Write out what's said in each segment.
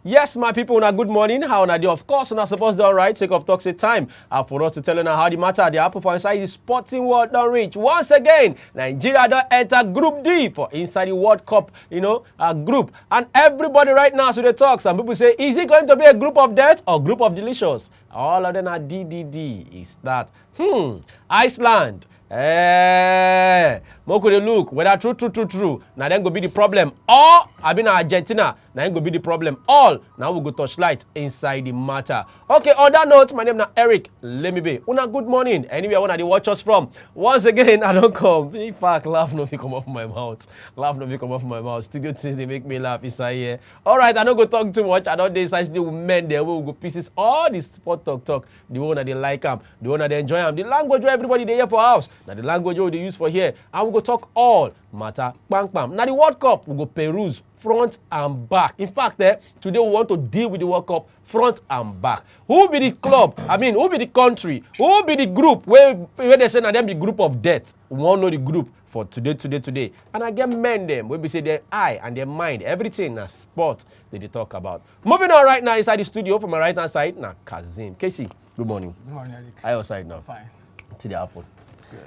Yes, my people, una good morning. How una dey? Of course, una supposed to all right. Take up talks time for us to tell you how the matter they happen for inside the sporting world don't reach. Once again, Nigeria don't enter Group D for inside the World Cup, group. And everybody right now, so they talk. Some people say, is it going to be a group of death or group of delicious? All of them are DDD. Is that Iceland? Moko dey look whether true. Now then go be the problem. Or I been Argentina. Now then go be the problem. All now we go touch light inside the matter. Okay, on that note, my name is Eric Lemibe. Una good morning. Anywhere one they watch us from. Once again, I don't come. In fact, laugh no come off my mouth. Laugh no come off my mouth. Studio things they make me laugh inside here. Alright, I don't go talk too much. I don't decide the men there will go pieces. All this sport talk. The one that they like them, the one that they enjoy them, the language where everybody they hear for house. Now the language they use for here. And we go talk all matter bang. Now the World Cup we go peruse front and back. In fact, today we want to deal with the World Cup front and back. Who be the club? Who be the country? Who be the group where they say now them the group of death? We want to know the group for today. And I get men them where we say their eye and their mind, everything na sport that they talk about. Moving on right now inside the studio from my right hand side, now Kazim. Casey, good morning. Good morning, Eric. How your side now? Fine. To the apple.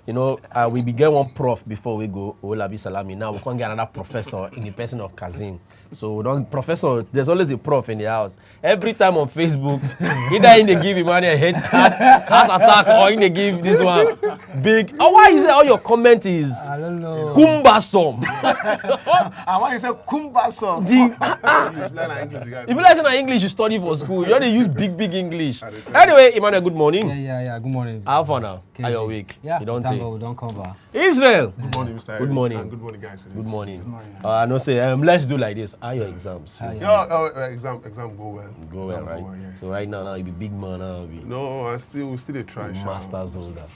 We began one prof before we go, Olabi Salami. Now we can't get another professor in the person of Kazim. So professor, there's always a prof in the house. Every time on Facebook, either in they give Emmanuel a heart attack or in they give this one big. Oh, why is it all your comment is I don't know. Kumbasom? And when you say Kumbasom, if you like English, you study for school. You only use big English. Anyway, Emmanuel, good morning. Yeah. Good morning. How far now? How your week? Yeah. You don't thank say. God we don't cover. Israel. Good morning, Mr. Good morning. And good morning, guys. Good morning. Good morning. I know say let's do like this. How are your exams? Exam go well. Go well, right? Yeah. So right now you be big man now. Be No, we still dey try. masters holder.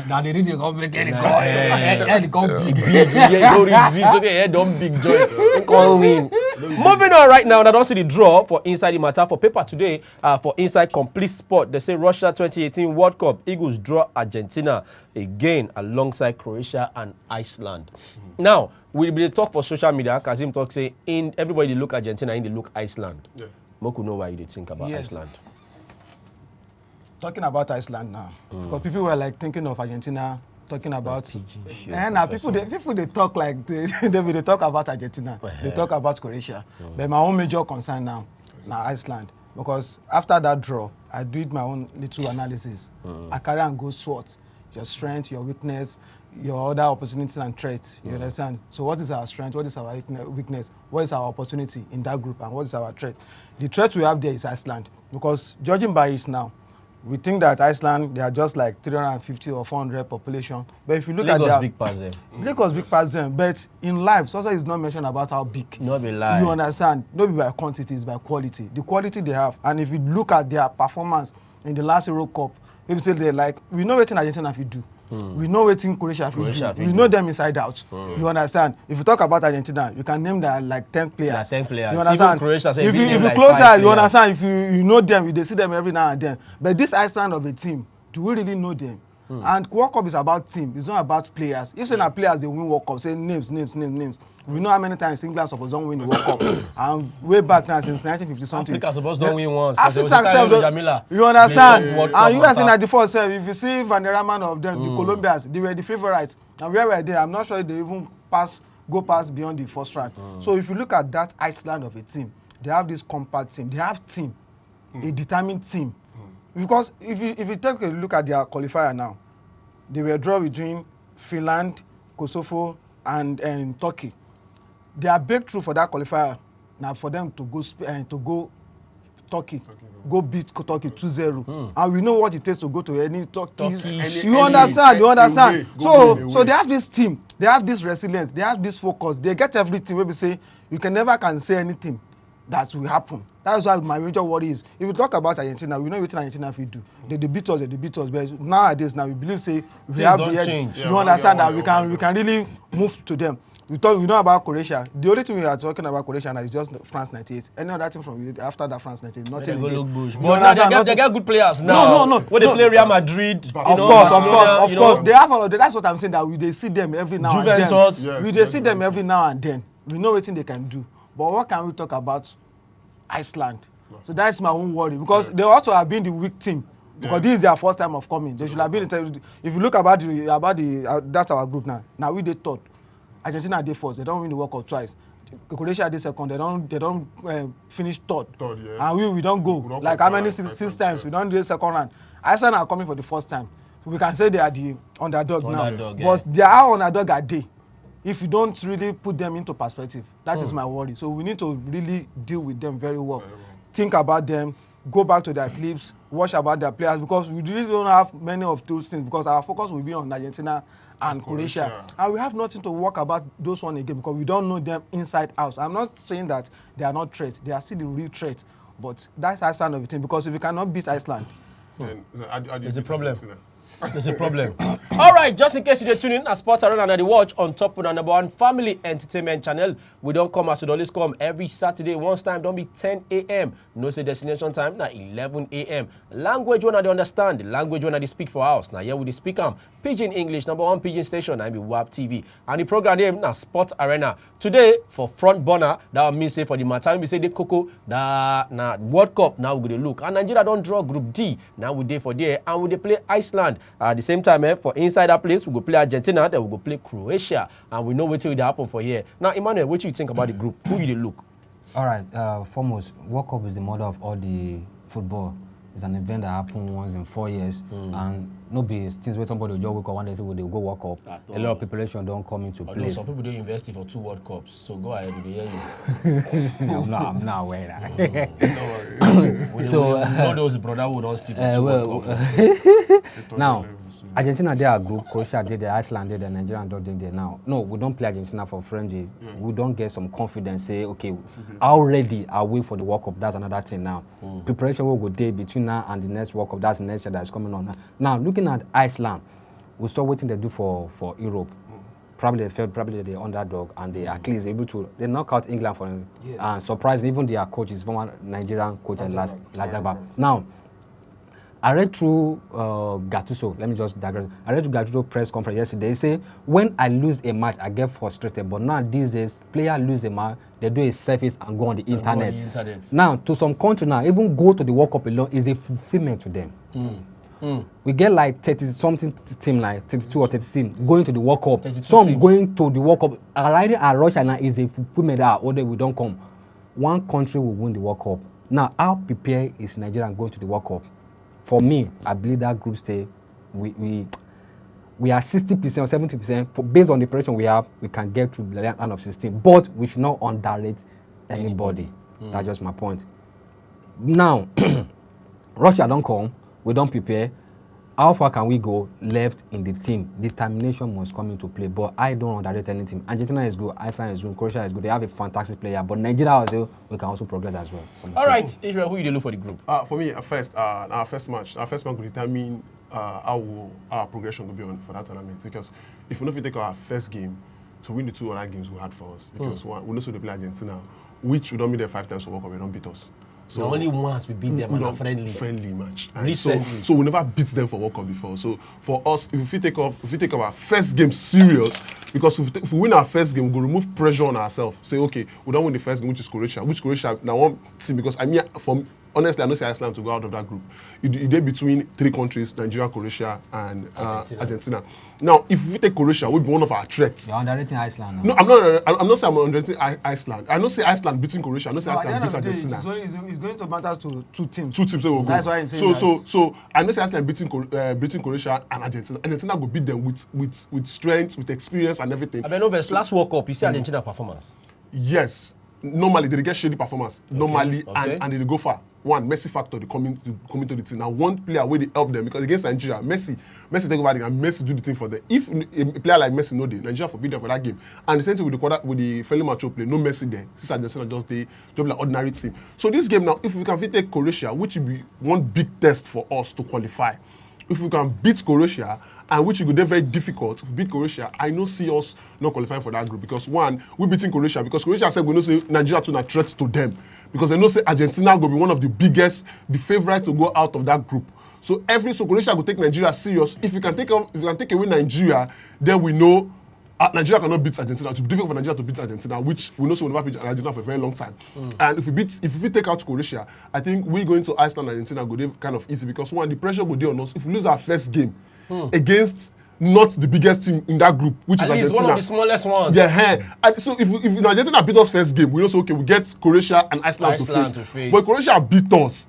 Now they really go make any call. Any call big. Yeah, don't reveal. It's okay. Don't big joy. Call me. Moving on right now. I don't see the draw for inside the matter for paper today. For inside complete sport, they say Russia 2018 World Cup Eagles draw Argentina again alongside Croatia and Iceland. Now we will talk for social media. Kazim talk say everybody look Argentina and they look Iceland. Yeah. Moku know why you think about Yes. Iceland. Talking about Iceland now, because people were like thinking of Argentina, talking about. And now people they talk like they talk about Argentina, they talk about Croatia. But my own major concern now Iceland, because after that draw, I did my own little analysis. I carry and go SWOT, your strength, your weakness, your other opportunities and threats. You understand? So what is our strength? What is our weakness? What is our opportunity in that group? And what is our threat? The threat we have there is Iceland, because judging by it now, we think that Iceland, they are just like 350 or 400 population. But if you look Lagos at their... big pass them. Lagos big pass them. But in life, also is not mentioned about how big. No be lie. You understand? Not by quantity, it's by quality. The quality they have. And if you look at their performance in the last Euro Cup, people say they like, we know what Argentina if you do. We know what Croatia if you do. We know them inside out. You understand? If you talk about Argentina, you can name that like 10 players. Yeah, 10 players. You understand? Even Croatia say if you like closer, you understand? If you know them, you see them every now and then. But this Iceland of a team, do we really know them? And World Cup is about team. It's not about players. If say players they win World Cup, say names. We know how many times England supposed to win the World Cup. And way back now since 1950 something. Africa supposed to win once. You understand? And you are saying at the first, if you see Van der Raman of them, the Colombians, they were the favorites. And where were they? I'm not sure they even go past beyond the first round. So if you look at that Iceland of a team, they have this compact team. They have team, a determined team. Because if you take a look at their qualifier now, they were drawn between Finland, Kosovo, and Turkey. Their breakthrough for that qualifier now for them to go Turkey, go beat Turkey 2-0. And we know what it takes to go to any Turkey. You understand? So they have this team, they have this resilience, they have this focus, they get everything where we say you can never say anything that will happen. That's why my major worry is, if we talk about Argentina, we know what Argentina will do. They beat us, but nowadays now we believe we have the edge. You understand that we can really move to them. We know about Croatia. The only thing we are talking about Croatia now is just France 98. Any other thing from after that France 98, nothing again. But they get good players now. No. When they play Real Madrid, of course. They have all of that. That's what I'm saying, that we they see them every now and then. Juventus. We they see them every now and then. We know what they can do. But what can we talk about Iceland? So that's my own worry because they also have been the weak team. Because this is their first time of coming. They should have been. If you look about the that's our group now. Now we did third. Argentina did first. They don't win the World Cup twice. Croatia did second. They don't finish third. And we don't go. Like how many six times we don't do the second round. Iceland are coming for the first time. So we can say they are the underdog now. But they are underdog a day. If you don't really put them into perspective, that is my worry. So we need to really deal with them very well. Think about them. Go back to their clips, watch about their players because we really don't have many of those things because our focus will be on Argentina and Croatia. And we have nothing to work about those one again because we don't know them inside out. I'm not saying that they are not threats. They are still the real threats. But that's Iceland of the team because if you cannot beat Iceland, there's a problem. There's a problem. All right, just in case you're tuning in, at Sports Arena and the Watch on top of the #1 family entertainment channel. We don't come as we always come every Saturday. Once time, don't be 10 a.m. No say destination time, now 11 a.m. Language one they understand, the language one they speak for us. Now here we speak Pidgin English, #1 Pidgin station, I be WAP TV. And the program name now Sports Arena. Today for front burner, that means say for the matter, we say the Coco, that now World Cup now we gonna look. And Nigeria don't draw Group D. Now we day for there and we play Iceland. At the same time, for inside that place, we go play Argentina, then we go play Croatia, and we know what will happen for here. Now, Emmanuel, what do you think about the group? Who you look? All right. Foremost, World Cup is the mother of all the football. It's an event that happens once in 4 years, and no be things where somebody will just wake up one day they go World Cup. A lot of preparation don't come into place. Some people don't invest for 2 World Cups, so go ahead with the hear you. I'm not aware of that. Don't worry. So all those brother would not see for 2 World Cups. Now, Argentina did a group, Croatia did the Iceland did the Nigerian did there now. No, we don't play Argentina for friendly. We don't get some confidence. Say, okay, how ready are we for the World Cup? That's another thing now. Preparation will go day between now and the next World Cup. That's the next year that is coming on. Now, looking at Iceland, we start waiting to do for Europe. Probably they felt the underdog and they at least able to they knock out England for and surprising even their coach is former Nigerian coach and Lajaba. Now, I read through Gattuso. Let me just digress. I read through Gattuso press conference yesterday. They say when I lose a match, I get frustrated. But now these days, players lose a match, they do a selfies and go on the internet. Now, to some country now, even go to the World Cup alone is a fulfillment to them. We get like 30-something team, like 32 or 30 team going to the World Cup. Some teams going to the World Cup. Arriving at Russia now is a fulfillment that other we don't come. One country will win the World Cup. Now, how prepared is Nigeria going to the World Cup? For me, I believe that group stage, we are 60% or 70%. Based on the preparation we have, we can get to the round of 16. But we should not underrate anybody. That's just my point. Now, Russia don't come. We don't prepare. How far can we go left in the team? Determination must come into play. But I don't underrate any team. Argentina is good. Iceland is good. Croatia is good. They have a fantastic player. But Nigeria also, we can also progress as well. All right, Israel, who you look for the group? For me, our first match will determine how our progression will be on for that tournament. Because if we take our first game to win the 2 other games we had for us, because one, we know so they play Argentina, which we don't beat them 5 times for World Cup, they don't beat us. So only once we beat them in a friendly match. So we never beat them for World Cup before. So for us, if we take our first game serious, because if we win our first game, we go remove pressure on ourselves. Say, okay, we don't win the first game, which is Croatia. Which Croatia now one team, because honestly, I don't say Iceland to go out of that group. It did between 3 countries, Nigeria, Croatia, and Argentina. Now, if we take Croatia, we'll be one of our threats. You're underrating Iceland now. No, I'm not saying I'm underrating Iceland. I don't say Iceland beating Croatia. I don't say Iceland beats Argentina. It's going to matter to 2 teams. 2 teams, so we'll go. That's why I'm saying so I know say Iceland beating Croatia and Argentina. Argentina will beat them with strength, with experience, and everything. I know, but last World Cup, you see Argentina performance. Yes. Normally, they get shady performance. Normally, okay. And they go far. One, Messi factor, they coming to the team. Now, one player where they help them, because against Nigeria, Messi take over the game, Messi do the thing for them. If a player like Messi no dey, Nigeria forbid them for that game. And the same thing with the friendly match play, no Messi there. Since Argentina just like ordinary team. So this game now, if we can take Croatia, which will be one big test for us to qualify. If we can beat Croatia, and which would be very difficult to beat Croatia, I don't see us not qualifying for that group. Because one, we're beating Croatia, because Croatia said we know say Nigeria to a threat to them. Because they know say Argentina will be one of the biggest, the favorite to go out of that group. So Croatia will take Nigeria serious. If you can take away Nigeria, then we know Nigeria cannot beat Argentina. It will be difficult for Nigeria to beat Argentina, which we know so we never beat Argentina for a very long time. And if we take out Croatia, I think we going to Iceland and Argentina go kind of easy because one, the pressure will be on us. If we lose our first game against not the biggest team in that group, which at is least Argentina. one of the smallest ones. Yeah, and so if Argentina beat us first game, we know so okay, we get Croatia and Iceland to face. But Croatia beat us,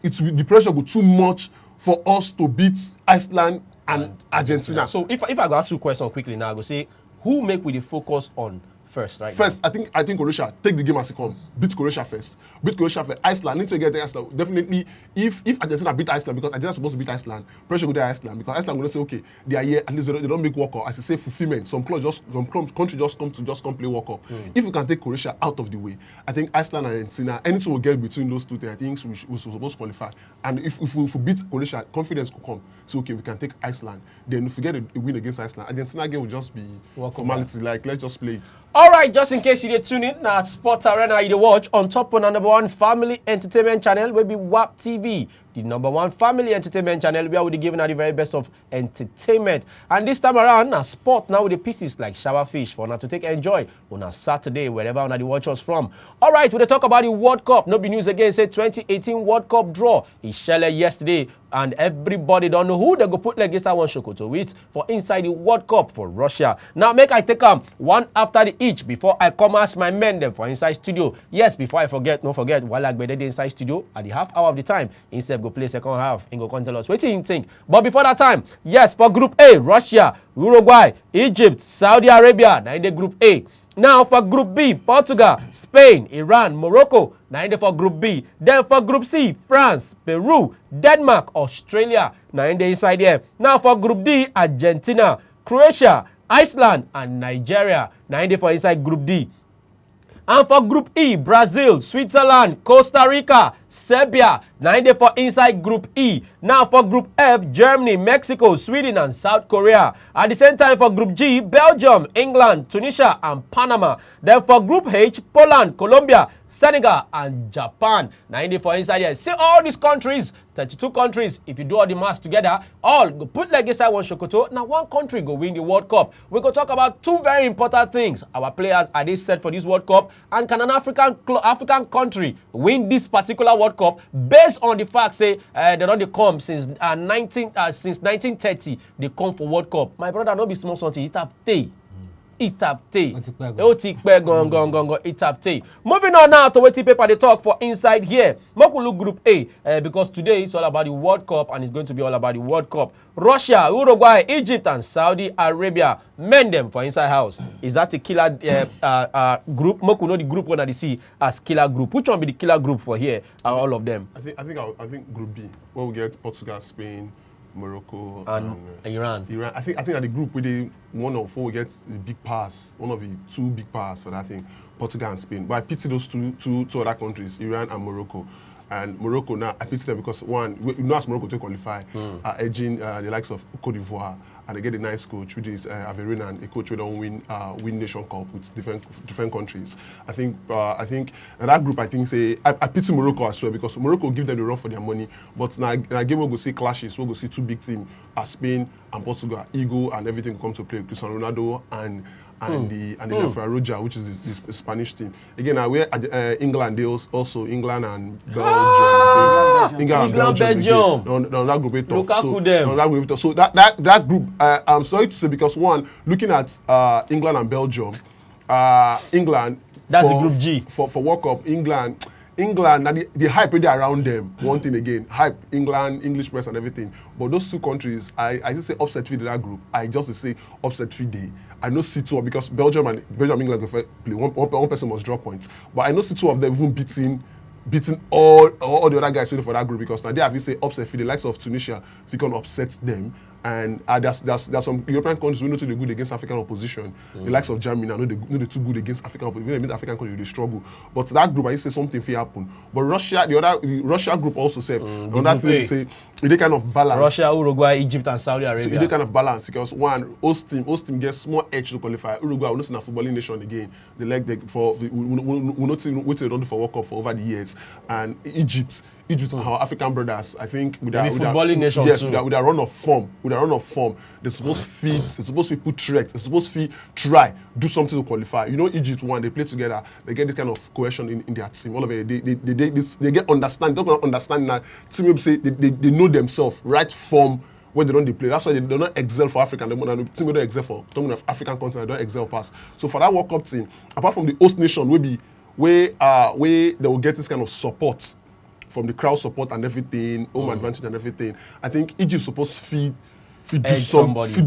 the pressure will be too much for us to beat Iceland and Argentina. So if I go ask you a question quickly now, I go say, who make we the focus on first, right? First, now? I think Croatia take the game as it comes. Beat Croatia first. Iceland need to get Iceland. Definitely, if Argentina beat Iceland, because Argentina is supposed to beat Iceland, pressure go to Iceland because Iceland will say, okay, they are here. At least they don't make World Cup. As I say, fulfillment. Some country just come play World Cup. If we can take Croatia out of the way, I think Iceland and Argentina, anything will get between those two things. I think we're supposed to qualify. And if we beat Croatia, confidence will come. So okay, we can take Iceland. Then if we get a win against Iceland, Argentina game will just be formality. Like let's just play it. All right, just in case you did tune in, now Sports Arena you dey watch on top of number one family entertainment channel will be WAP TV, the number one family entertainment channel where we be giving out the very best of entertainment. And this time around, now sport now with the pieces like shower fish for now to take enjoy on a Saturday wherever on the watch us from. All right, we talk about the World Cup. No be news again. Say 2018 World Cup draw is shelled yesterday. And everybody don't know who they go put like this one Shokoto with for inside the World Cup for Russia. Now make I take them one after the each before I come ask my men them for inside studio. Yes, before I forget, don't forget, while I be the inside studio at the half hour of the time, instead go play second half and go come tell us what you think. But before that time, yes, for Group A, Russia, Uruguay, Egypt, Saudi Arabia, now in the Group A. Now for Group B, Portugal, Spain, Iran, Morocco. Now in the for Group B. Then for Group C, France, Peru, Denmark, Australia. Now in the inside here. Now for Group D, Argentina, Croatia, Iceland, and Nigeria. Now in the for inside Group D. And for Group E, Brazil, Switzerland, Costa Rica, Serbia. Now they for inside Group E. Now for Group F, Germany, Mexico, Sweden, and South Korea. At the same time for Group G, Belgium, England, Tunisia, and Panama. Then for Group H, Poland, Colombia, Senegal, and Japan. Now they for inside here. See all these countries, 32 countries. If you do all the maths together, all go put like inside one Shokoto. Now one country go win the World Cup. We go talk about two very important things. Our players, are they set for this World Cup? And can an African country win this particular World Cup based on the fact say they don't come since 1930 they come for World Cup. My brother, don't be small something. It have tay. It have tay. It have tay. Moving on now to what paper they talk for inside here. Mokulu Group A because today it's all about the World Cup and it's going to be all about the World Cup. Russia, Uruguay, Egypt, and Saudi Arabia. Men them for inside house. Is that a killer group? Moku know the group one that they see as killer group. Which one be the killer group for here? All of them. I think Group B, where we get Portugal, Spain, Morocco, and Iran. I think that the group with one of four gets the big pass, one of the two big pass for that thing, Portugal and Spain. But I pity those two other countries, Iran and Morocco. And Morocco now, I pity them because one, you know as Morocco to qualify, edging the likes of Cote d'Ivoire, and they get a nice coach, which is Averina, and a coach who don't win Nation Cup with different countries. I think that group, I pity Morocco as well because Morocco give them the run for their money. But now game we'll go see clashes, we'll go see two big teams, Spain and Portugal, Eagle and everything will come to play. Cristiano Ronaldo and the Roja, which is the Spanish team. Again, where England, they also England and Belgium. England and Belgium. No, that group is tough. So that group, I'm sorry to say because one, looking at England and Belgium, England. That's the Group G. For World Cup, England, now the hype really around them. One thing again, hype, England, English press and everything. But those two countries, I just say upset free that group. I just say upset free day. I know C2 because Belgium and England go play. One person must draw points. But I know C2 of them even beating all the other guys for that group because now they have to say upset free. The likes of Tunisia, if you can upset them. And there's some European countries who know to do good against African opposition. The likes of Germany, I know they too good against African opposition. Even against African countries, they struggle. But that group, I say something will happen. But Russia, the Russia group also said, on that thing, they say, they kind of balance. Russia, Uruguay, Egypt, and Saudi Arabia. So they kind of balance because one, host team gets more edge to qualify. Uruguay, we're not in a footballing nation again. They like we not wait to do for World Cup for over the years. And Egypt Egypt, our African brothers, I think with Maybe footballing nation yes, too. with a run of form, they're supposed to feed, they're supposed to put threats, they're supposed to try, do something to qualify. You know, Egypt, when they play together, they get this kind of cohesion in their team. All of it, they get understand. They don't understand that team will say they know themselves, right form when they don't play. That's why they don't excel for Africa. The team don't excel for talking of African continent, they don't excel past. So for that World Cup team, apart from the host nation, where they will get this kind of support from the crowd support and everything, home advantage and everything. I think Egypt is supposed to do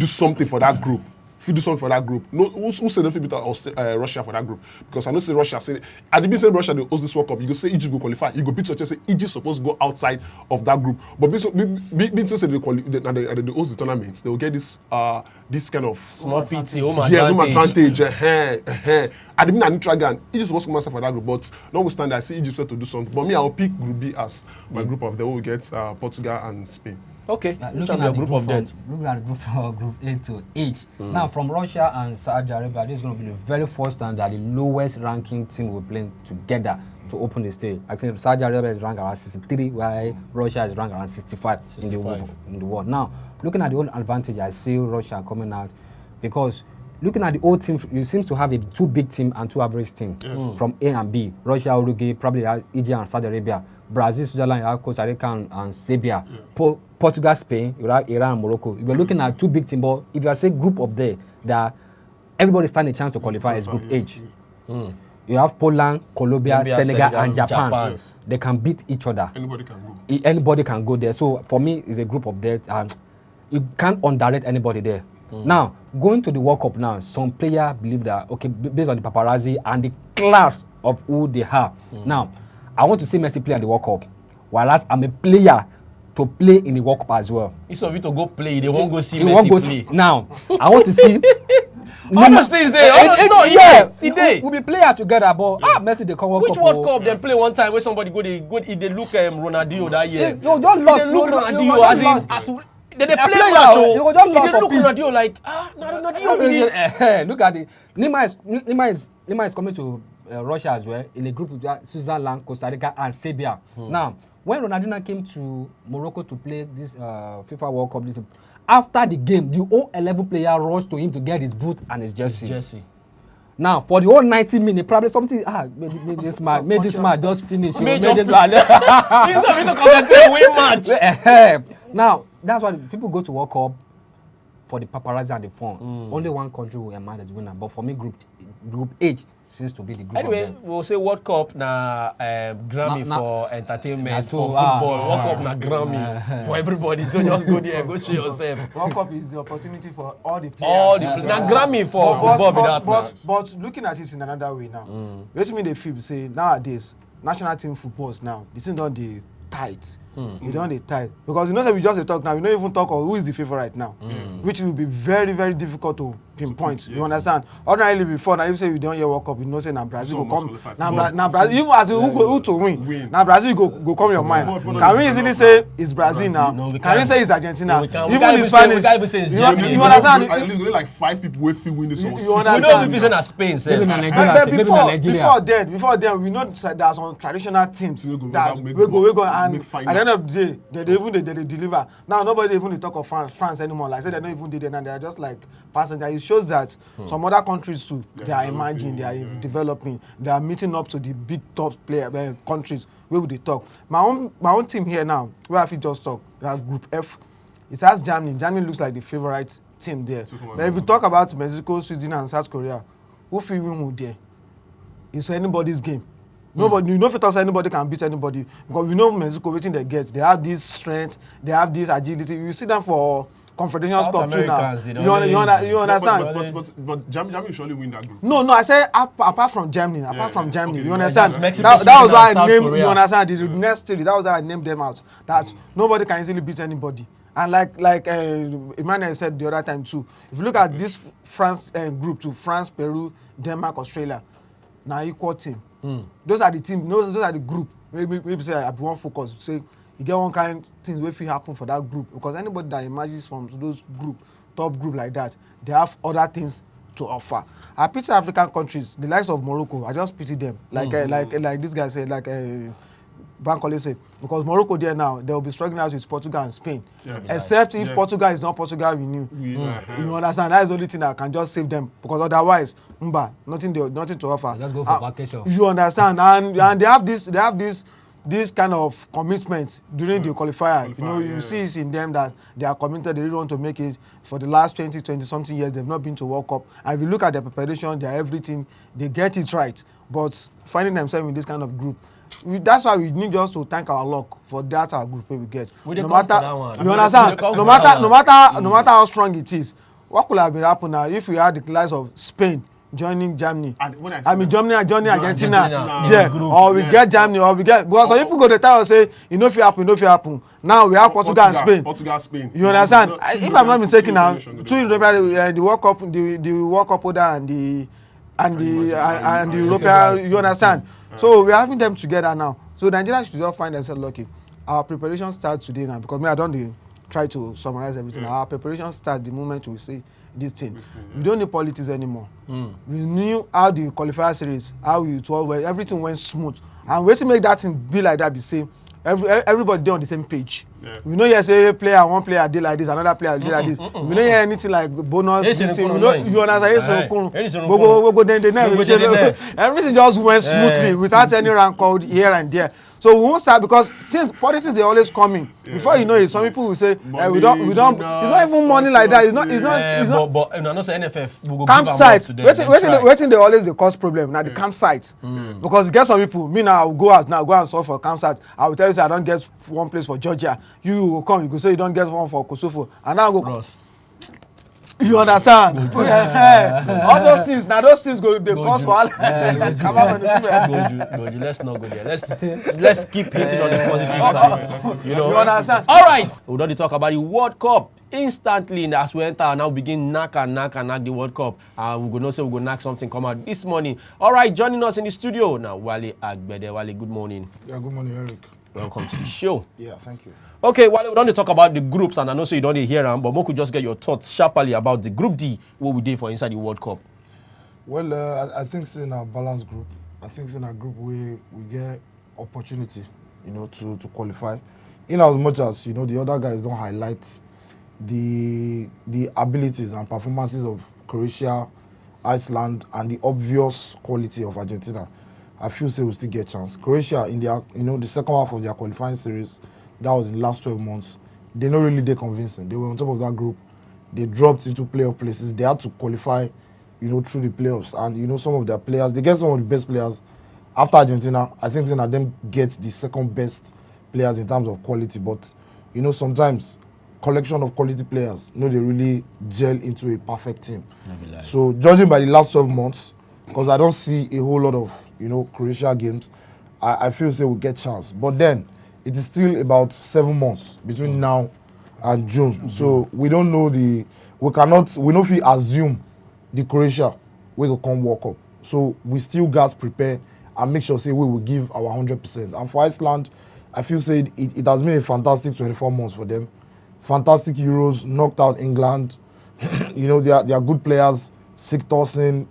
something for that group. If you do something for that group, no, who said if you beat Russia for that group? Because I know say Russia say at the beginning Russia they host this World Cup. You go say Egypt will qualify. You go beat Russia. Say Egypt supposed to go outside of that group. But being say they host the tournaments, they will get this kind of small PT home advantage. At the beginning I neutral gun. Egypt supposed to come outside for that group, but notwithstanding I see Egypt set to do something. But me I will pick Group B as my group of them. We will get Portugal and Spain. Okay, looking at the group Group A to H. Now, from Russia and Saudi Arabia, this is going to be the very first time that the lowest ranking team will play together to open the stage. I think Saudi Arabia is ranked around 63, while Russia is ranked around 65. In the world. Now, looking at the own advantage, I see Russia coming out because looking at the old team, you seem to have a two big team and two average team from A and B. Russia, Uruguay, probably Egypt and Saudi Arabia. Brazil, Switzerland, Costa Rica and Serbia. Portugal, Spain, Iran and Morocco. If you're looking at two big teams, but if you are say group of there, that everybody stand a chance to qualify as Group H. You have Poland, Colombia, Senegal and Japan. Yes. They can beat each other. Anybody can go there. So for me, it's a group of there. You can't underrate anybody there. Now, going to the World Cup now, some players believe that, okay, based on the paparazzi and the class of who they are. Now, I want to see Messi play in the World Cup, whereas I'm a player to play in the World Cup as well. Instead of you to go play, they won't go see Messi play. Now, I want to see... All those things there. We'll be players together, but Messi they come World Cup. Which World Cup then play one time where somebody they look Ronaldinho that year. You don't lost. They look Ronaldinho as they play match. You just lost. They look Ronaldinho like Ronaldinho is. Look at it. Nima is coming to Russia as well in a group with Switzerland, Costa Rica, and Serbia. Now, when Ronaldinho came to Morocco to play this FIFA World Cup, after the game, the whole 11 players rushed to him to get his boot and his jersey. Now, for the whole 90 minutes, probably something, made this match just finish. Made this match. He's having to concentrate win match. Now, that's why people go to World Cup for the paparazzi and the fun. Only one country will emerge as winner. But for me, Group H seems to be the group. Anyway, we'll say World Cup na Grammy for entertainment, for football. World Cup na Grammy for everybody. So just go there, go show yourself. World Cup is the opportunity for all the players. Na Grammy for football. But looking at it in another way now, what me they feel say nowadays national team footballs now the thing don dey tight. They don dey tight because you know say we just talk now. We don't even talk of who is the favorite now, which will be very very difficult to pinpoint. You understand? Ordinarily before now, if say you don't hear World Cup, you know say na Brazil go come. Na Brazil even as who to win. Na Brazil go come your mind. Can we easily say it's Brazil now? Can we say it's Argentina? Even Spanish. You understand? At least like 5 people will feel win this one. You understand? We don't be Spain. Before then, we know that there are some traditional teams that we go and at the end of the day, they deliver. Now nobody even talk of France anymore. Like I said, they don't even do that, and they are just like passenger. It shows that some other countries too, they are emerging, they are developing, they are meeting up to the big top player countries. Where would they talk? My own team here now, where I feel just talk, Group F. It has Germany. Germany looks like the favorite team there. But if you talk about Mexico, Sweden, and South Korea, who feel win who there? It's anybody's game. Nobody, you know, if you talk, anybody can beat anybody because we know Mexico waiting they get. They have this strength, they have this agility. You see them for Confederation Cup too now. You understand? But Germany surely win that group. No, I say apart from Germany, okay, you understand? Mexico, that was why I named. You understand? The next stage, that was why I named them out. That nobody can easily beat anybody. And like Emmanuel said the other time too, if you look at this France group to France, Peru, Denmark, Australia, now equal team. Those are the team. Those are the group. Maybe say I want focus. Say you get one kind of things wey fit happen for that group because anybody that emerges from those top group like that, they have other things to offer. I pity African countries, the likes of Morocco. I just pity them. Like this guy said, Bankole say, because Morocco there now, they will be struggling out with Portugal and Spain. Except if Portugal is not Portugal, we knew. You understand? That is the only thing that can just save them. Because otherwise, nothing to offer. Let's go for vacation. You understand? And they have this kind of commitment during the qualifier. You know, you see it in them that they are committed, they really want to make it. For the last 20 something years, they've not been to World Cup. And if you look at their preparation, their everything, they get it right. But finding themselves in this kind of group, that's why we need just to thank our luck for that our group we get. No matter, you understand? No matter how strong it is, what could have been happening now if we had the likes of Spain joining Germany? Germany and joining Argentina. Yeah, or we get Germany, or we get, because some people go to tell us say, you know if it happen. Now we have Portugal and Spain. You understand? If I'm not mistaken, now the World Cup, the World Cup holder and the European, you understand? So we're having them together now. So Nigeria should just find themselves lucky. Our preparation starts today now, because I don't try to summarize everything. Our preparation starts the moment we see this thing. We don't need politics anymore. We knew how the qualifier series, how it was, everything went smooth. And we to make that thing be like that, be same. Everybody there on the same page. We know you say one player did like this, another player did like this. We don't hear anything like bonus. This thing. We know you understand. Everything just went smoothly without any rank called here and there. So we won't start, because since politics are always coming. Before you know it, some people will say, we don't. It's not even money like that. It's not. But not say NFF. We go campsite. Waiting they always cause problem. Now the campsite. Because you get some people. Me now, I will go out now, go and solve for campsite. I will tell you, say I don't get one place for Georgia. You will come. You go say you don't get one for Kosovo, and now I go. You understand? All those things, now those things they cause for all. Let's not go there. Let's keep hitting on the positive side. You know? You understand? All right. We don't talk about the World Cup. Instantly, as we enter, now begin knock the World Cup. We're going to say we're going to knock something come out this morning. All right, joining us in the studio now, Wale Agbede. Wale, good morning. Yeah, good morning, Eric. Welcome to the show. Yeah, thank you. Okay, Wale, we don't talk about the groups, and I know so you don't hear them, but we could just get your thoughts sharply about the Group D, what we did for inside the World Cup. Well, I think it's in a balanced group. I think it's in a group where we get opportunity, to qualify. In as much as, the other guys don't highlight the abilities and performances of Croatia, Iceland, and the obvious quality of Argentina. I feel say we still get chance. Croatia in their, the second half of their qualifying series, that was in the last 12 months. They're not really that convincing. They were on top of that group. They dropped into playoff places. They had to qualify, through the playoffs. And some of their players, they get some of the best players. After Argentina, I think some of them get the second best players in terms of quality. But sometimes collection of quality players, they really gel into a perfect team. So judging by the last 12 months, because I don't see a whole lot of Croatia games, I feel say we'll get chance. But then it is still about 7 months between now and June. So we don't know we don't feel assume the Croatia will come World Cup. So we still got to prepare and make sure say we will give our 100%. And for Iceland, I feel say it has been a fantastic 24 months for them. Fantastic Euros, knocked out England. They are good players. Sigurdsson,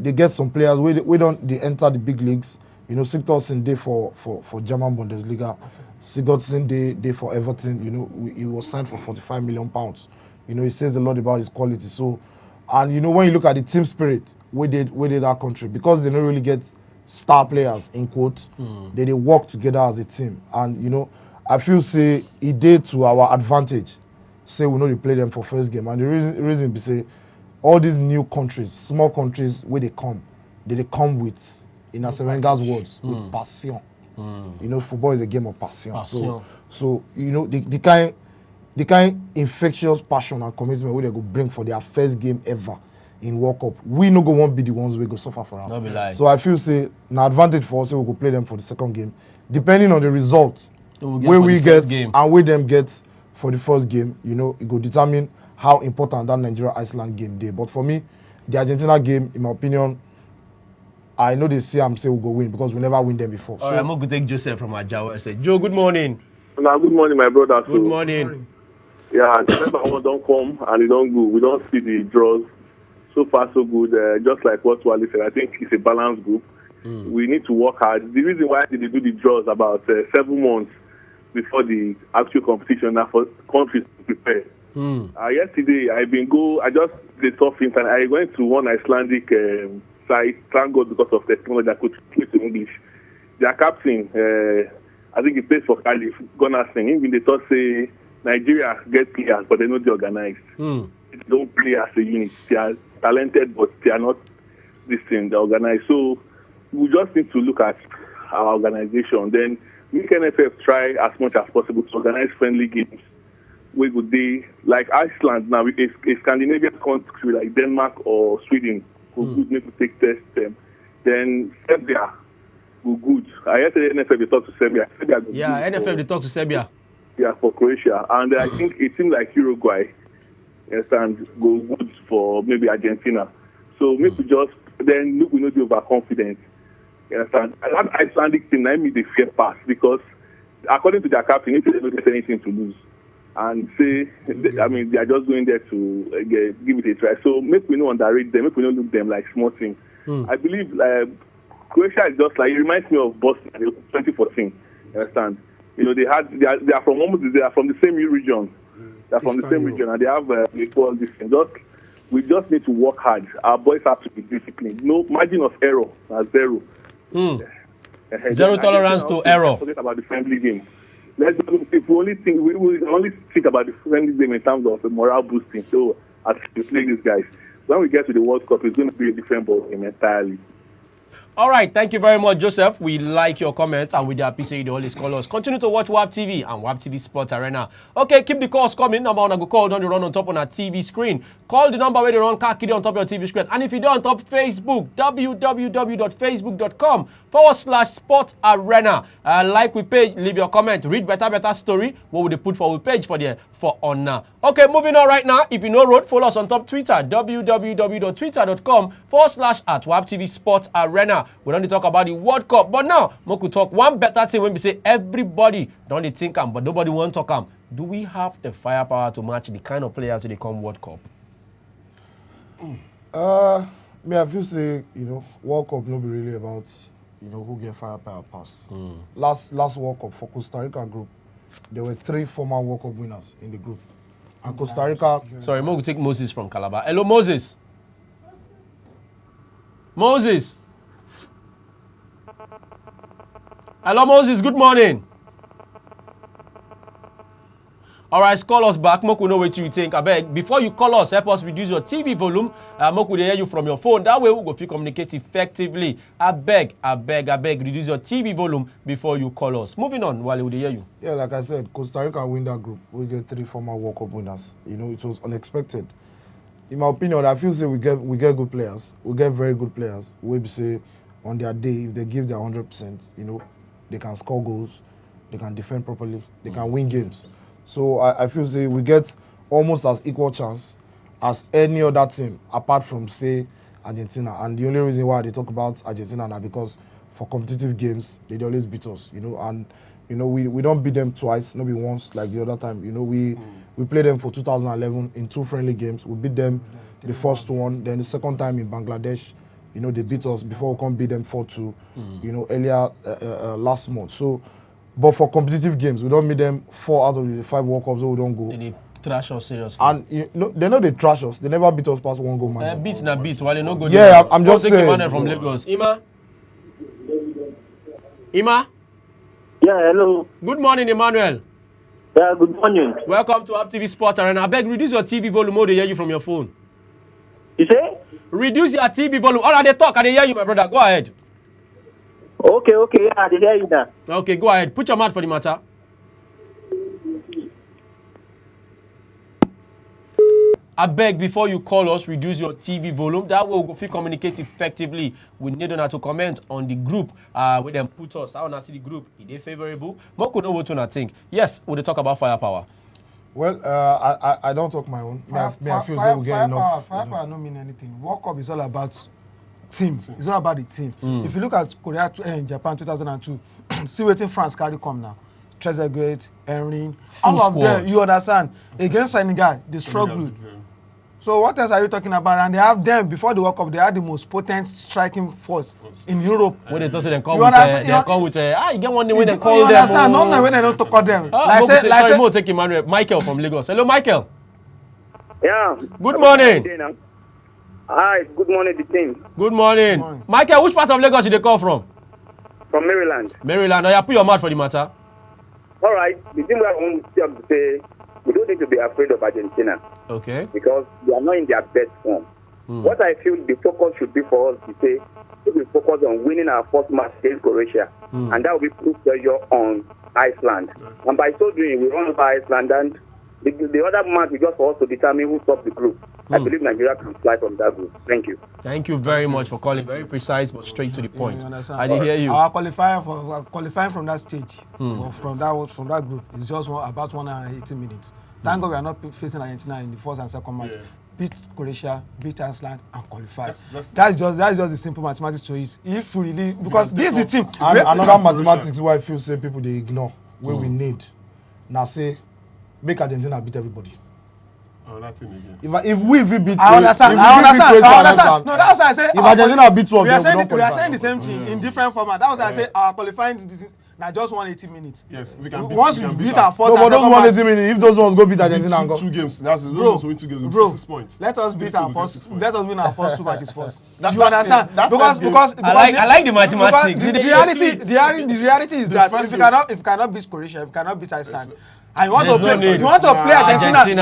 they get some players. They enter the big leagues. Sigurdsson day for German Bundesliga. Sigurdsson day for Everton. He was signed for £45 million. It says a lot about his quality. So, and when you look at the team spirit, we did our country, because they don't really get star players in quotes. They work together as a team, and I feel say it did to our advantage. Say we know they play them for first game, and the reason be say all these new countries, small countries, where they come with, in Asevenga's words, with passion. Football is a game of passion. So the kind infectious passion and commitment where they go bring for their first game ever in World Cup. We no go won't be the ones we go suffer for them. So I feel say an advantage for us, we go play them for the second game, depending on the result where we get and where them get for the first game. It will determine how important that Nigeria-Iceland game is. But for me, the Argentina game, in my opinion, I know they say we'll go win, because we never win them before. All right, I'm going to take Joseph from Ajawa. I say, Joe, good morning. Good morning, my brother. Good morning. Yeah, the member don't come and they don't go. We don't see the draws. So far, so good. Just like what Wally said, I think it's a balanced group. We need to work hard. The reason why they do the draws about 7 months before the actual competition now for countries to prepare. Yesterday, I just did tough things and I went to one Icelandic site, thank God because of technology, I could speak in English. Their captain, I think he plays for Calif, Gunnarsson. Even they thought say Nigeria get players, but they're not organized. They don't play as a unit. They are talented, but they are not this thing. They're organized. So we just need to look at our organization. Then make NFF try as much as possible to organize friendly games. We would be like Iceland now, a Scandinavian country like Denmark or Sweden would need to take test them. Then Serbia will good. I yesterday NFF they talk to Serbia. NFF they talk to Serbia. Yeah, for Croatia, and I think it seems like Uruguay, yes, and go good for maybe Argentina. So maybe just then look, we know the overconfidence. Yes, and that Icelandic team, I mean the fear pass because according to their captain, if they don't get anything to lose. And say, I mean, they are just going there to give it a try. So make we not underrate them, make we not look them like small things. I believe Croatia is just like, it reminds me of Bosnia, 2014. You understand? You know, they are from the same region. They're from the same region, and they have equal this thing. We just need to work hard. Our boys have to be disciplined. No margin of error, zero. Zero tolerance to error. Forget about the friendly game. If we only think about the friendly game in terms of morale boosting. So as we play these guys, when we get to the World Cup, it's going to be a different ball game entirely. All right, thank you very much, Joseph. We like your comment and we appreciate the always call us. Continue to watch WAP TV and WAP TV Sports Arena. Okay, keep the calls coming. Number one, I go call, don't run on top on our TV screen. Call the number where they run car on top of your TV screen. And if you don't on top Facebook, www.facebook.com/Sports Arena. Like we page, leave your comment, read better story. What would they put for we page for there for honor? Okay, moving on right now. If you know road, follow us on top Twitter, www.twitter.com/@WAP TV Sports Arena. We don't talk about the World Cup, but now we could talk one better thing when we say everybody don't think but nobody want to talk. Do we have the firepower to match the kind of players to come World Cup? I feel say World Cup no be really about who get firepower pass. Last World Cup for Costa Rica group, there were 3 former World Cup winners in the group, and Costa Rica. Sorry, we'll take Moses from Calabar. Hello, Moses. Moses. Hello, Moses. Good morning. All right, call us back. Moku know what you think. I beg. Before you call us, help us reduce your TV volume. Moku hear you from your phone. That way we go feel communicate effectively. I beg. Reduce your TV volume before you call us. Moving on, while we hear you. Yeah, like I said, Costa Rica win that group. We get 3 former World Cup winners. It was unexpected. In my opinion, I feel say we get good players. We get very good players. We say on their day, if they give their 100%, they can score goals, they can defend properly, they can win games. So I feel say we get almost as equal chance as any other team apart from say Argentina. And the only reason why they talk about Argentina now because for competitive games they always beat us. And we don't beat them twice, not be once like the other time. We played them for 2011 in 2 friendly games. We beat them the first one, then the second time in Bangladesh. They beat us before we can't beat them 4-2, earlier last month. So, but for competitive games, we don't meet them 4 out of the 5 World Cups, so we don't go. They trash us seriously. And they know they trash us. They never beat us past 1 goal margin. Beats na beats, while they no go. Yeah, I'm just saying. Emmanuel from Lagos. Ima? Yeah, hello. Good morning, Emmanuel. Yeah, good morning. Welcome to WAP TV Sport Arena. I beg, reduce your TV volume or they hear you from your phone. You say? Reduce your TV volume. All right, they talk and they hear you, my brother. Go ahead. Okay, yeah, I hear you now. Okay, go ahead. Put your mouth for the matter. I beg, before you call us, reduce your TV volume. That way we'll communicate effectively. We need to comment on the group where them put us. How want to see the group? Is they favorable? Moko know what to think. Yes, we'll talk about firepower. Well, I don't talk my own. I feel say we get enough. Firepower don't mean anything. World Cup is all about team. It's all about the team. If you look at Korea and Japan 2002, see waiting France carry come now. Trezeguet, Henry, all of them, you understand. Against Senegal, they struggled. So what else are you talking about? And they have them before the World Cup. They had the most potent striking force in Europe. When they talk, they come You with understand? they come with you get one name when they You call them. understand? No, when they don't call them. Sorry, Mo take Emmanuel. Michael from Lagos. Hello, Michael. Yeah. Good morning. Hi, good morning, the team. Good morning. Michael, which part of Lagos did they call from? From Maryland. Maryland. Oh, yeah, put your mouth for the matter. All right. The thing I want to say, we don't need to be afraid of Argentina. Okay. Because they are not in their best form. What I feel the focus should be for us is say, we focus on winning our first match against Croatia. And that will be put pressure on Iceland. And by so doing, we run over Iceland, and the other match is just for us to determine who tops the group. I believe Nigeria can fly from that group. Thank you. Thank you very much for calling. Very precise but straight to the point. I did hear you. Our qualifying from that stage, from that group, is just about 180 minutes. Thank God we are not facing Argentina in the first and second match. Beat Croatia, beat Iceland, and qualify. That's just the simple mathematics to it. If we really, because this is the team. And another mathematics why I feel say people they ignore where we need. Now say make Argentina beat everybody. Oh, that thing again. If we beat, I understand. No, that's why I say. If Argentina beat two of them, we are saying the same thing in different format. That was why I say our qualifying. Now just 180 minutes. Yes, we can beat. Once we beat our first. No, but those 180 minutes. If those ones go beat Argentina and go. Two games. That's those win 2 games. Bro, 6 points. let us beat our first. Let us win our first 2 matches first. That's You understand? Because I like the mathematics. The reality is that if you cannot beat Croatia, if you cannot beat Iceland, and you want to play Argentina, you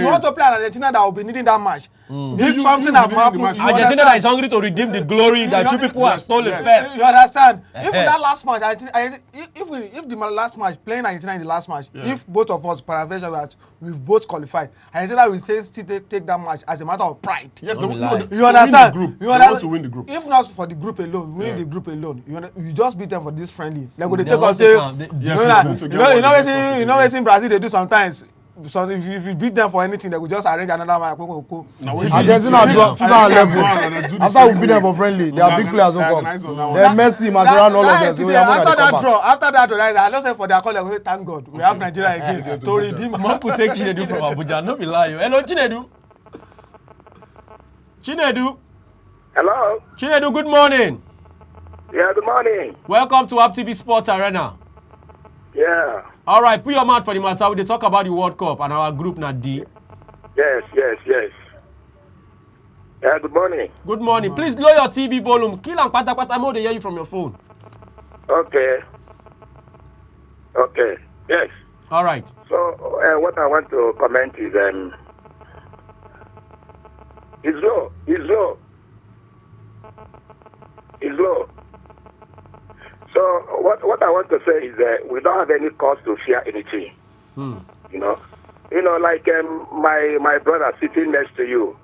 want to play Argentina that will be needing that match. If something has happened, Argentina that is hungry to redeem the glory that you people have stolen first. You understand? Even that last match, if the last match, playing Argentina in the last match, if both of us, we've both qualified, Argentina will still take that match as a matter of pride. Yes, you understand? You want to win the group. If not for the group alone, winning the group alone, you just beat them for this friendly. Like when they take us, you know, in Brazil they do sometimes. So if you beat them for anything, they will just arrange another match. Argentina do our level. After we beat them for friendly, they are big players who come. Then Messi, Mascherano, all of them. After that draw, I don't say for their call, they say thank God we have Nigeria again to redeem. Mapu take Chinedu from Abuja. No be lie. Hello, Chinedu. Hello. Chinedu, good morning. Yeah, good morning. Welcome to AppTV Sports Arena. Yeah. All right, put your mouth for the matter. We talk about the World Cup and our group now D. Yes. Yeah, good morning. Good morning. Please lower your TV volume. Kill and pata mode. They hear you from your phone. Okay. Yes. All right. So what I want to comment is is low. So what I want to say is that we don't have any cause to fear anything. You know, like my brother sitting next to you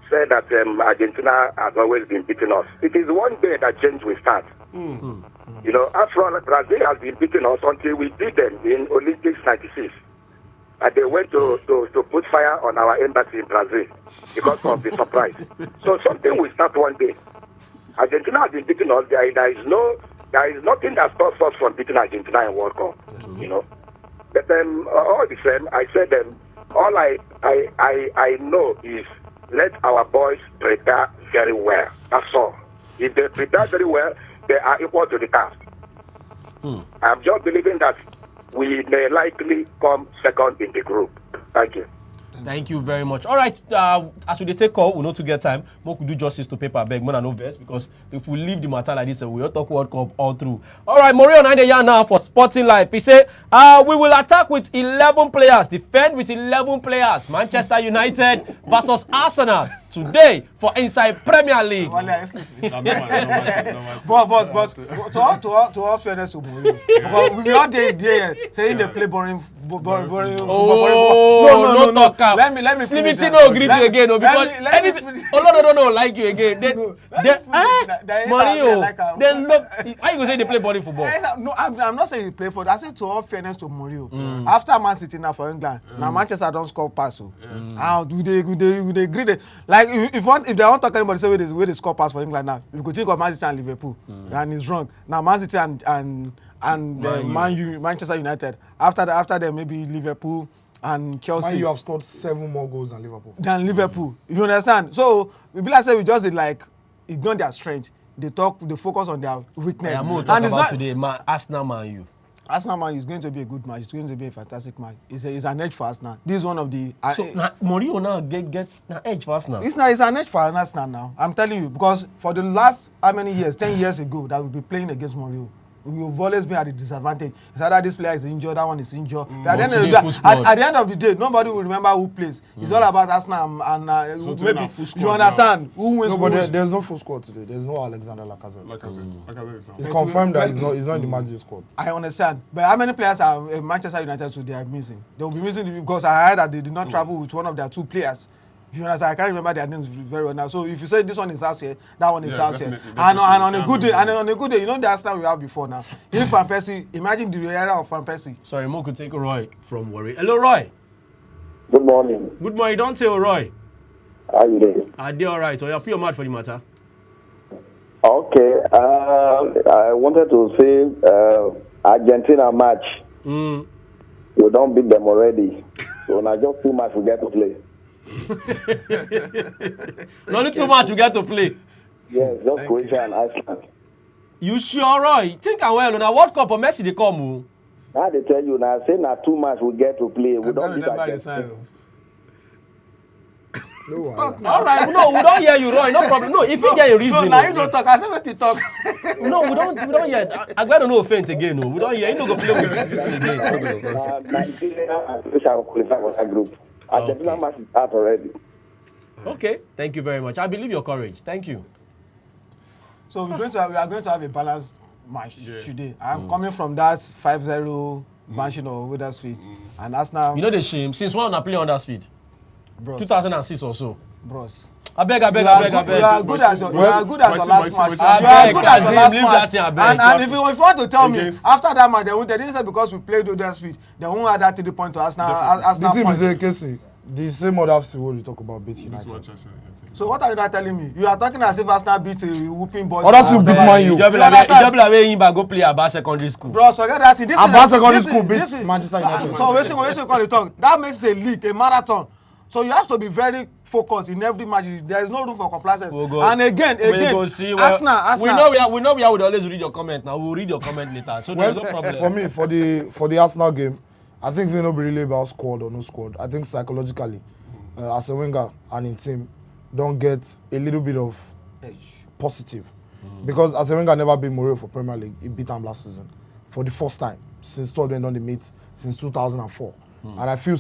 said that Argentina has always been beating us. It is one day that change will start. You know, after all, Brazil has been beating us until we beat them in Olympics '96. And they went to put fire on our embassy in Brazil because of the surprise. So something will start one day. Argentina has been beating us. There is nothing that stops us from beating Argentina in World Cup, you know. But all the same, I said all I know is let our boys prepare very well. That's all. If they prepare very well, they are equal to the task. I'm just believing that we may likely come second in the group. Thank you. Thank you very much. All right, as we take call, we know to get time. We could do justice to paper beg more than no verse because if we leave the matter like this, we will talk World Cup all through. All right, Maurice on the yarn now for Sporting Life. He said, we will attack with 11 players, defend with 11 players. Manchester United versus Arsenal today for Inside Premier League. But to all fairness to Mourinho, because we are there saying they play boring. No, talk up. Let me finish. Slimity no agree to you again, because anything. Oloro don't like you again. Mourinho. Then look, why you gonna say they play boring football? No, I'm not saying he play for. I say to all fairness to Mourinho. After Man City now for England, now Manchester don't score pass. How do they agree? Like if they want to talk anybody say where they score pass for England now, you could think of Man City and Liverpool, and it's wrong. Now Man City and Manchester United. After them maybe Liverpool and Chelsea. Man, you have scored 7 more goals than Liverpool. You understand? So we be like say we just like ignore their strength. They focus on their weakness. And it's about today, Arsenal Man U. Arsenal Man is going to be a good match. It's going to be a fantastic match. It's an edge for Arsenal. This is one of the. So Mourinho now gets an edge for Arsenal. It's an edge for Arsenal now. I'm telling you, because for the last how many years, 10 years ago, that we'll be playing against Mourinho. We've always been at the disadvantage. It's either this player is injured, that one is injured. At the end of the day, nobody will remember who plays. It's all about Arsenal and So maybe you understand who wins. No, but there's no full squad today. There's no Alexander Lacazette. It's confirmed that he's not in the Manchester squad. I understand, but how many players are Manchester United today are missing? They will be missing because I heard that they did not travel with one of their 2 players. You understand? I can't remember their names very well now. So if you say this one is out here, that one is out here, and on a good day, you know the Arsenal we have before now. If Van Persie, imagine the era of Van Persie. Sorry, Mo could take Roy from Warri. Hello, Roy. Good morning. Good morning. Don't tell Roy. How you doing? Are they all right? Or you're pure mad for the matter? Okay. I wanted to say Argentina match. We don't beat them already. So now just 2 matches we get to play. Only 2 matches you get to play. Yes, just Croatia and Iceland. You sure, Roy? Think and well. Now World Cup or Messi they come. Now they tell you now. Say now 2 matches we get to play. We don't beat Argentina. All right, no, we don't hear you, Roy. No problem. No, if you get a reason. No, now you don't talk. I say make you talk. No, we don't hear. I got to know offense again. No, we don't hear. You don't go play with this again. Nigeria and Croatia will qualify for that group. Argentina match is out already. Okay, thank you very much. I believe your courage. Thank you. So we are going to have a balanced match today. I'm coming from that 5-0 mansion of Huddersfield and Arsenal. You know the shame. Since when I play on Huddersfield? 2006 or so. Bros. I beg. You are good as your last match. And if you want to tell me, after that match, they didn't say because we played Huddersfield, they won't add that 3 points to Arsenal. The team is a case. The same Huddersfield you talk about beat United. So what are you not telling me? You are talking as if Arsenal beat a whooping boys. Huddersfield beat Man U. You just like him go play Aba secondary school. Bros, forget that. Aba secondary school beat Manchester United. So we call it talk. That makes a league, a marathon. So you have to be very focused in every match. There is no room for complacency. And again, Arsenal. We know we would always read your comment. Now we'll read your comment later. So there's no problem. For me, for the Arsenal game, I think it's not really about squad or no squad. I think psychologically, as a Wenger and in team, don't get a little bit of positive. Because as a Wenger never beat Mourinho for Premier League, he beat him last season for the first time since 12 went on the meet since 2004. And I feel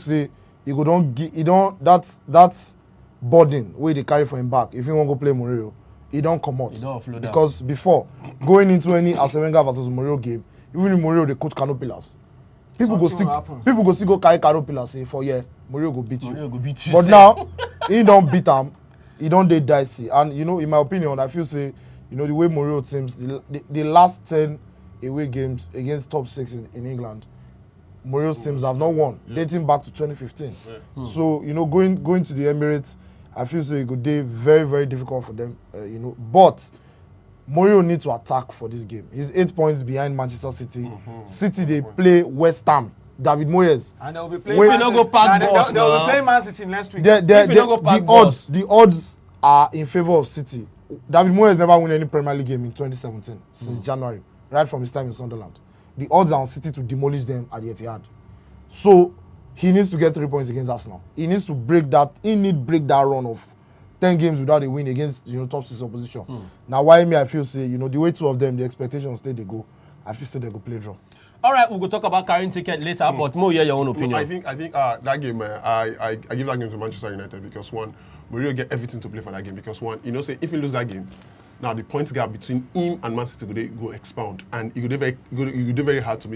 that burden where they carry for him back. If he want to go play Mourinho, he don't come out. Because before going into any Arsene Wenger versus Mourinho game, even in Mourinho they coach Canopilas. People go still go carry Canopilas say for Mourinho go beat you. But now he don't beat him. He don't dey dicey. And in my opinion, I feel the way Mourinho teams the last 10 away games against top 6 in England. Mourinho's teams have not won, dating back to 2015. So, going to the Emirates, I feel it could be very, very difficult for them, But Mourinho needs to attack for this game. He's 8 points behind Manchester City. City, they play West Ham. David Moyes. And they'll be playing Man City. They'll be playing Man City next week. The odds are in favor of City. David Moyes never won any Premier League game in 2017, since January, right from his time in Sunderland. The odds are on City to demolish them at the Etihad. So he needs to get 3 points against Arsenal. He needs to break that run of 10 games without a win against top 6 opposition. Now why me I feel the way 2 of them, the expectations stay they go, I feel they go play draw. All right, we'll go talk about carrying ticket later, but Mo, hear your own opinion. I think that game, I give that game to Manchester United because one, Mourinho get everything to play for that game because one, say if he lose that game, now the points gap between him and Man City go expound, and it would be very hard to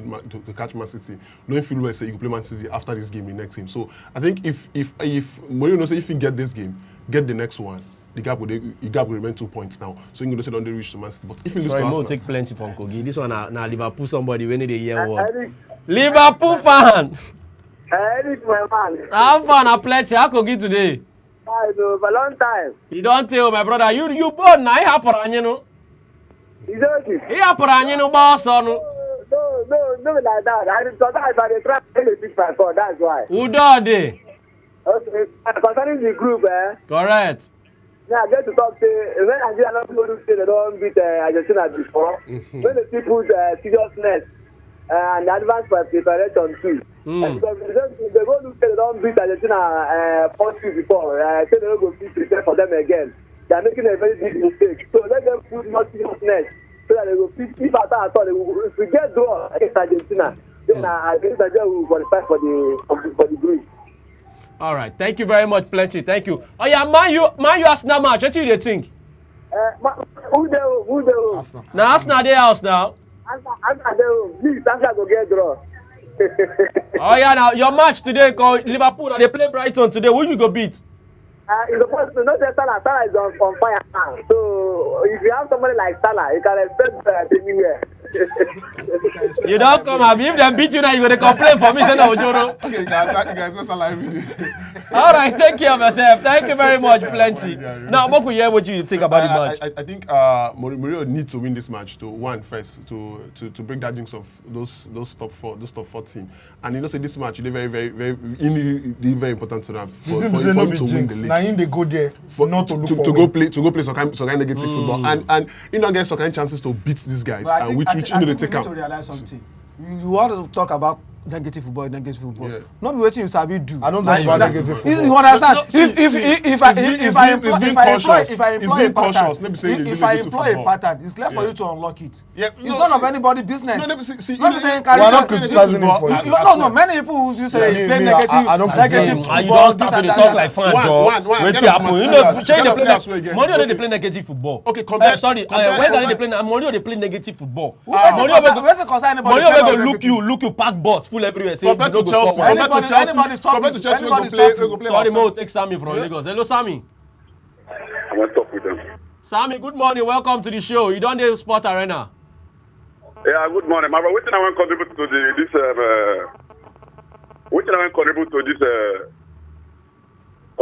catch Man City. Knowing full well say you play Man City after this game in next game. So I think if Mourinho say if he get this game, get the next one, the gap will remain 2 points now. So you go say don't reach to Man City. But if you lose to Arsenal, take plenty from Kogi. This one now Liverpool somebody when they hear word. Liverpool fan. Eric, my man. How fun a plenty. How Kogi today? I know, for a long time. You don't tell my brother. You born now. He happen, It's okay. He happen, boss on. No, like that. Sometimes I try to play the 6-5-4, that's why. Who done it? Okay, concerning the group, Correct. yeah, I get to talk to when Nigeria don't go to say they don't beat Argentina before. When they put seriousness and advanced preparation too. Because they go to say they don't beat Argentina 4-2 before. Say they don't go to prepare for them again. They are making a very big mistake. So let them put more seriousness so that they will fit. If at all, if we get draw against Argentina, then I think Nigeria will qualify for the group. All right. Thank you very much, plenty. Thank you. Oh yeah, Man U Arsenal match. What do you think? Who they? Now Arsenal they house now. Please, Arsenal go get draw. Oh yeah, now your match today called Liverpool. Now they play Brighton today. Who you go beat? In the first, not just Salah. Salah is on fire now. So if you have somebody like Salah, you can expect anywhere. You don't come up. If they beat you now, you're going to complain for me. Say no, Ojoro. Okay, you guys mess alive with you. All right, take care of yourself. Thank you very much, plenty. Now, Moku, hear what you think about the match. I think Mourinho needs to win this match to break that jinx of those top four team. And you know, say this match is very important to them for him to win the league. Now they go there not to look for to go play some kind of negative football and you know get some kind of chances to beat these guys and which you know they take out. To realize something. You want to talk about negative football. Yeah. Not be waiting you sabi do. I don't talk about negative football. You understand? If I employ a pattern, it's clear for you to unlock it. It's none of anybody's business. We're not criticizing him for it. No, many people you say play negative football. You don't start to talk like fan, Joe. Wait till happen. You know, change the play. Mourinho they play negative football. Okay, compare. Sorry, when they play? Mourinho they play negative football. Mourinho will look you pack bots full everywhere. Compared to Chelsea, Sorry, Mo, take Sammy from Lagos. Hello, Sammy. I want to talk with them. Sammy, good morning. Welcome to the show. You don't do Sport Arena. Yeah, good morning. My brother, what I want to contribute to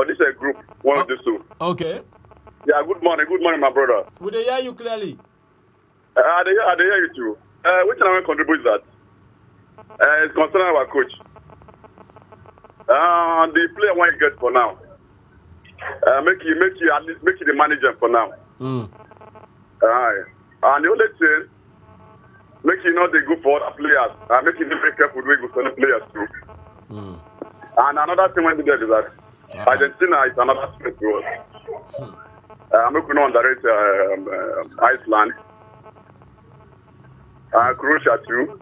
this group? One of these two. Okay. Yeah, good morning, my brother. Would they hear you clearly? I hear you too. What I want to contribute is that it's concerning our coach. The player want to get for now. Make you the manager for now. And the only thing, make you not they go for other players. Make you very careful with go for the players too. And another thing when they do is that Argentina is another threat to us. Make you not underrate Iceland, Croatia too.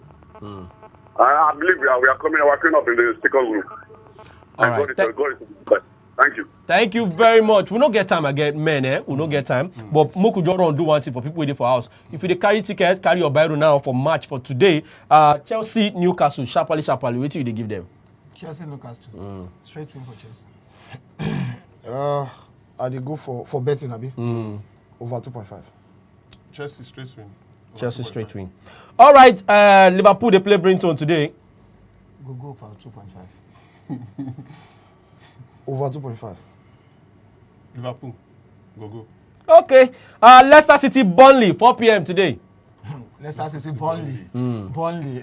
I believe we are working up in the second group. All right. Thank you. Thank you very much. We don't get time again, men. We don't get time. But Moku Joro do one thing for people waiting for house. If you carry ticket, carry your Bible now for match for today. Chelsea, Newcastle, sharply. Wait till they give them. Chelsea, Newcastle. Straight win for Chelsea. I did go for betting, Abi. Over 2.5. Chelsea straight win. Chelsea straight win. All right, Liverpool they play Brinton today. Go for 2.5. Over 2.5. Liverpool. Go. Okay. Leicester City, Burnley, 4 p.m. today. Leicester City, Burnley. Burnley.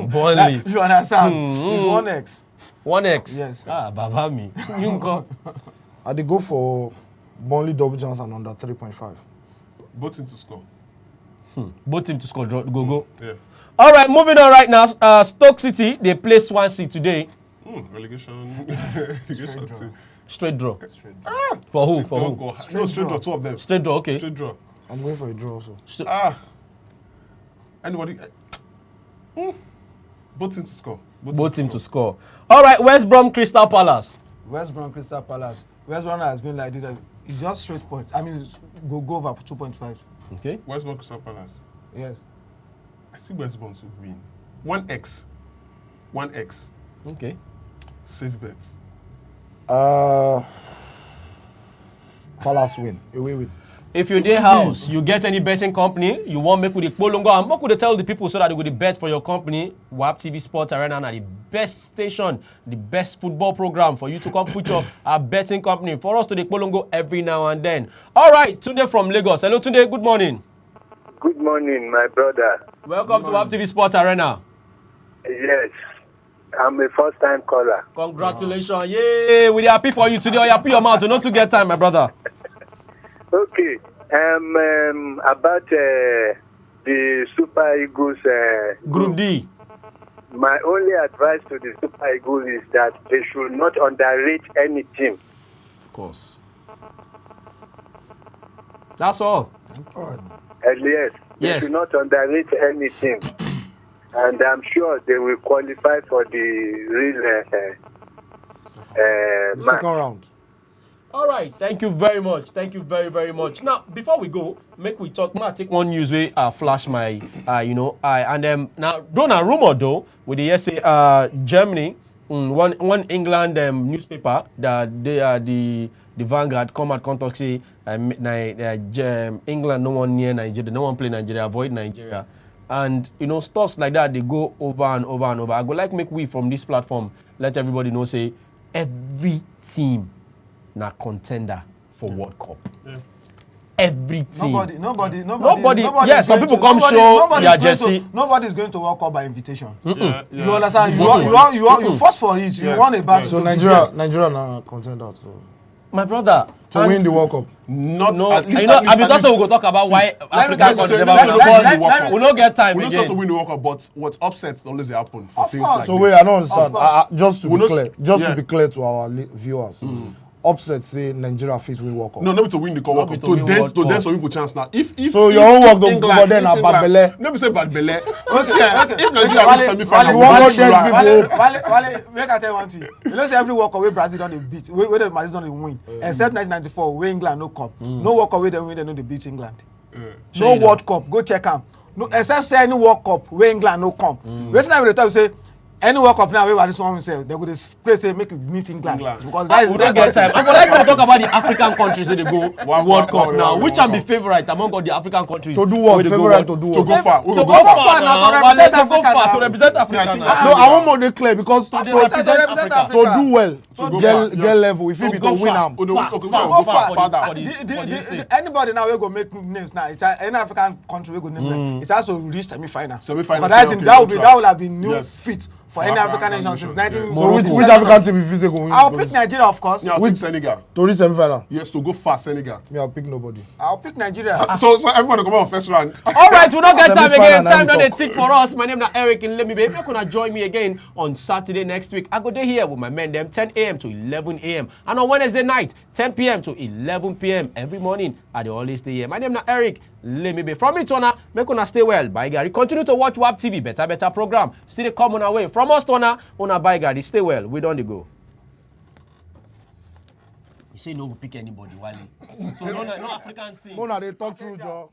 Burnley. You understand? It's 1x. 1x? Yes. Baba me. You go. I did go for Burnley double chance and under 3.5. Both teams to score. Both teams to score. Go. Yeah. All right, moving on right now. Stoke City, they play Swansea today. Relegation team. Straight draw. For who? Straight draw. Two of them. Straight draw. Okay. Straight draw. I'm going for a draw also. Anybody? Both teams to score. Both teams to score. All right, West Brom, Crystal Palace. West Brom has been like this. It's just straight point. I mean, go over 2.5. Okay. West Brom, Crystal Palace. Yes. I see West Brom to win. 1x. Okay. Safe bets. Palace win. Away win. If you're their house, you get any betting company, you want make with the Polongo, and what could they tell the people so that they could bet for your company? WAP TV Sports Arena are the best station, the best football program for you to come put your betting company for us to the Polongo every now and then. All right, Tunde from Lagos. Hello, Tunde. Good morning. Good morning, my brother. Welcome to WAP TV Sport Arena. Yes, I'm a first-time caller. Congratulations. Yay. We're happy for you today. You put your mouth. Not to get time, my brother. Okay. About the Super Eagles. Group D. My only advice to the Super Eagles is that they should not underrate any team. Of course. That's all. Yes. They Yes. should not underrate any team. And I'm sure they will qualify for the real The second match. round. All right. Thank you very much. Thank you very, very much. Now, before we go, make we talk. I take one news way. Flash my, and now don't a rumor though with the say Germany, one England newspaper that they are the Vanguard come out contact say England no one near Nigeria, no one play Nigeria, avoid Nigeria. And stuffs like that they go over and over and over. I go like make we from this platform let everybody know say every team na contender for World Cup. Yeah. Every team. Nobody. Yes, some people come show their jersey. Nobody is going to World Cup by invitation. You understand? You fought for it. You won a battle. So Nigeria na contender too. My brother. To win the World Cup. Not no. I mean that's what we go talk about why African countries never win. We don't get time we again. We to win the World Cup, but what upsets always happen for things like this. So wait, I don't understand. Just to be clear to our viewers. Upset say Nigeria fit win World Cup. No, not to win the World Cup. To dance some people chance now. If so your own work don't go then na bad belle. No be say bad belle. If Nigeria win semi-final, you want more dead people. Wale, make I tell you one thing. You know say every World Cup wey Brazil don dey beat, wey the Brazil don dey win, except 1994 wey England no cup. No World Cup wey dem win, dem no dey beat England. No World Cup, go check am. No, except say any World Cup wey England no come. Wetin I dey talk say any World Cup now wey Brazil wan win sef, dem go dey play say make you meet England. Because that is we don't get time. I would like to talk about the African countries wey dey go World Cup now. Which one be favourite among all the African countries? To do what? Favorite to do what? To go far. To go far now to represent Africa. To represent Africa. So I want more dey clear because to represent Africa. do well, get level, if it be to win am. Go far. Anybody now wey go make names now, it's any African country wey go name them. It has to reach semi-final. Semi-final. That would have been new feat for any African nation since 19. So which African team if you go win? I'll pick Nigeria, of course. Yeah, I'll pick Senegal. To reach semi-final? Yes, to go far, Senegal. Me, I'll pick nobody. I'll pick Nigeria. So everyone come on first round. All right, we don't get time again. Time don't tick for us. My name is Eric and let me be. If you're gonna join me again on Saturday next week, I go there here with my men them 10 a.m. to 11 a.m. and on Wednesday night 10 p.m. to 11 p.m. every morning. I always stay here. My name is Eric. Let me be from it, Tona. Make una stay well. Bye, Gary. Continue to watch WAP TV. Better program. Still come on our way. From us, Tona. Una bye, Gary. Stay well. We don't go. You say no, we pick anybody, Wale. So no African team. No, they talk through, Joe.